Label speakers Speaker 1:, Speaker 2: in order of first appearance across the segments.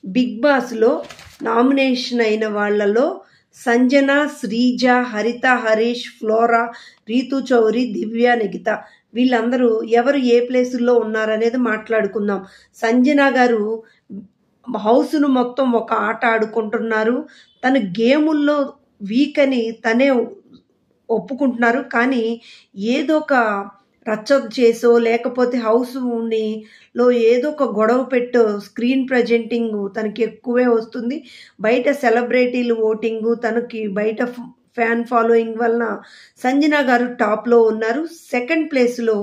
Speaker 1: Big బాస్లో nomination అయిన వాళ్ళలో సంజన, శ్రీజ, హరిత, హరీష్, ఫ్లోరా, రీతు చౌదరి, దివ్య, నిఖిత వీళ్ళందరూ ఎవరు ఏ ప్లేసుల్లో ఉన్నారనేది మాట్లాడుకుందాం. సంజన గారు హౌస్ను మొత్తం ఒక ఆట ఆడుకుంటున్నారు. తన గేముల్లో వీక్ అని తనే ఒప్పుకుంటున్నారు. కానీ ఏదో ఒక రచ్చ చేసో లేకపోతే లో ఏదో ఒక గొడవ పెట్టో స్క్రీన్ ప్రజెంటింగ్ తనకి ఎక్కువే వస్తుంది. బయట సెలబ్రిటీలు ఓటింగు, తనకి బయట ఫ్యాన్ ఫాలోయింగ్ వలన సంజన గారు టాప్లో ఉన్నారు. సెకండ్ ప్లేస్లో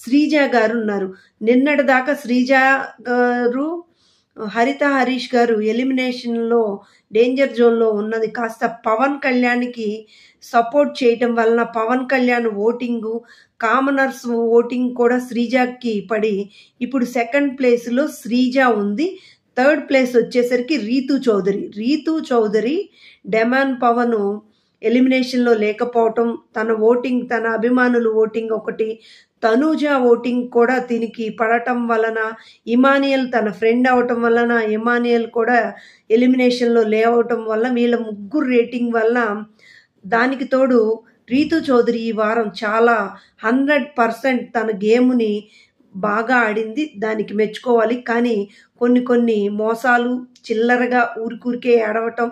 Speaker 1: శ్రీజ గారు ఉన్నారు. నిన్నటి దాకా శ్రీజ గారు, హరిత, హరీష్ గారు ఎలిమినేషన్లో డేంజర్ జోన్లో ఉన్నది కాస్త పవన్ కళ్యాణ్కి సపోర్ట్ చేయటం వలన Pawan Kalyan voting, commoners voting కూడా శ్రీజకి పడి ఇప్పుడు సెకండ్ ప్లేస్లో శ్రీజ ఉంది. థర్డ్ ప్లేస్ వచ్చేసరికి రీతు చౌదరి డెమాన్ పవన్ ఎలిమినేషన్లో లేకపోవటం, తన అభిమానులు ఓటింగ్ ఒకటి, తనూజ ఓటింగ్ కూడా దీనికి పడటం వలన, ఇమానియల్ తన ఫ్రెండ్ అవటం వలన ఇమానియల్ కూడా ఎలిమినేషన్లో లేవటం వల్ల వీళ్ళ ముగ్గురు రేటింగ్ వల్ల దానికి తోడు రీతు చౌదరి ఈ వారం చాలా 100% తన గేమ్ని బాగా ఆడింది. దానికి మెచ్చుకోవాలి. కానీ కొన్ని మోసాలు, చిల్లరగా ఊరికే ఏడవటం,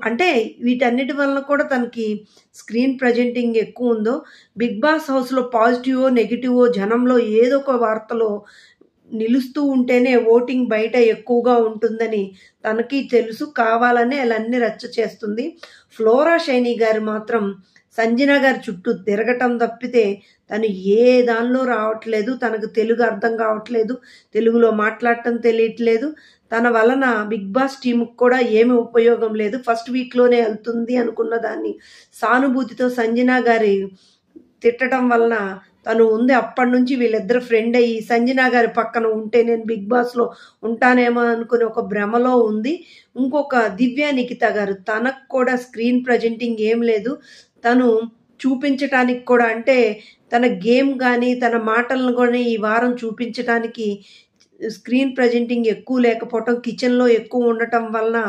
Speaker 1: అంటే వీటన్నిటి వలన కూడా తనకి స్క్రీన్ ప్రజెంటింగ్ ఎక్కువ ఉందో. బిగ్ బాస్ హౌస్లో పాజిటివో నెగిటివో జనంలో ఏదో ఒక వార్తలో నిలుస్తూ ఉంటేనే ఓటింగ్ బయట ఎక్కువగా ఉంటుందని తనకి తెలుసు. కావాలనే అలా అన్ని రచ్చ చేస్తుంది. ఫ్లోరా షైనీ గారు మాత్రం సంజన గారి చుట్టూ తిరగటం తప్పితే తను ఏ దానిలో రావట్లేదు. తనకు తెలుగు అర్థం కావట్లేదు, తెలుగులో మాట్లాడటం తెలియట్లేదు. తన వలన బిగ్ బాస్ టీంకి కూడా ఏమి ఉపయోగం లేదు. ఫస్ట్ వీక్లోనే వెళ్తుంది అనుకున్న దాన్ని సానుభూతితో సంజన గారి తిట్టడం వలన తను ఉంది. అప్పటి నుంచి వీళ్ళిద్దరు ఫ్రెండ్ అయ్యి సంజన గారి పక్కన ఉంటే నేను బిగ్ బాస్లో ఉంటానేమో అనుకుని ఒక భ్రమలో ఉంది. ఇంకొక దివ్య, నిఖిత గారు తనకు కూడా స్క్రీన్ ప్రజెంటింగ్ ఏం లేదు. తను చూపించటానికి కూడా, అంటే తన గేమ్ కానీ తన మాటలను కానీ ఈ వారం చూపించటానికి స్క్రీన్ ప్రజెంటింగ్ ఎక్కువ లేకపోవటం, కిచెన్లో ఎక్కువ ఉండటం వలన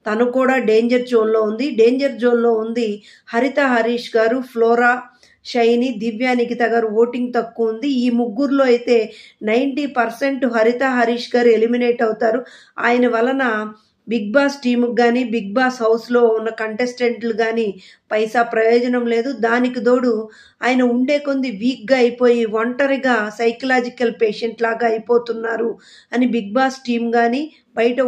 Speaker 1: తను కూడా డేంజర్ జోన్లో ఉంది. హరిత, హరీష్ గారు, ఫ్లోరా షైనీ, దివ్య, నిఖిత గారు ఓటింగ్ తక్కువ ఉంది. ఈ ముగ్గురులో అయితే 90% హరిత, హరీష్ గారు ఎలిమినేట్ అవుతారు. ఆయన వలన బిగ్ బాస్ టీముకి కానీ బిగ్ బాస్ హౌస్లో ఉన్న కంటెస్టెంట్లు కానీ పైసా ప్రయోజనం లేదు. దానికి తోడు ఆయన ఉండే కొంది వీక్గా అయిపోయి ఒంటరిగా సైకలాజికల్ పేషెంట్ లాగా అయిపోతున్నారు అని బిగ్ బాస్ టీం కానీ బయట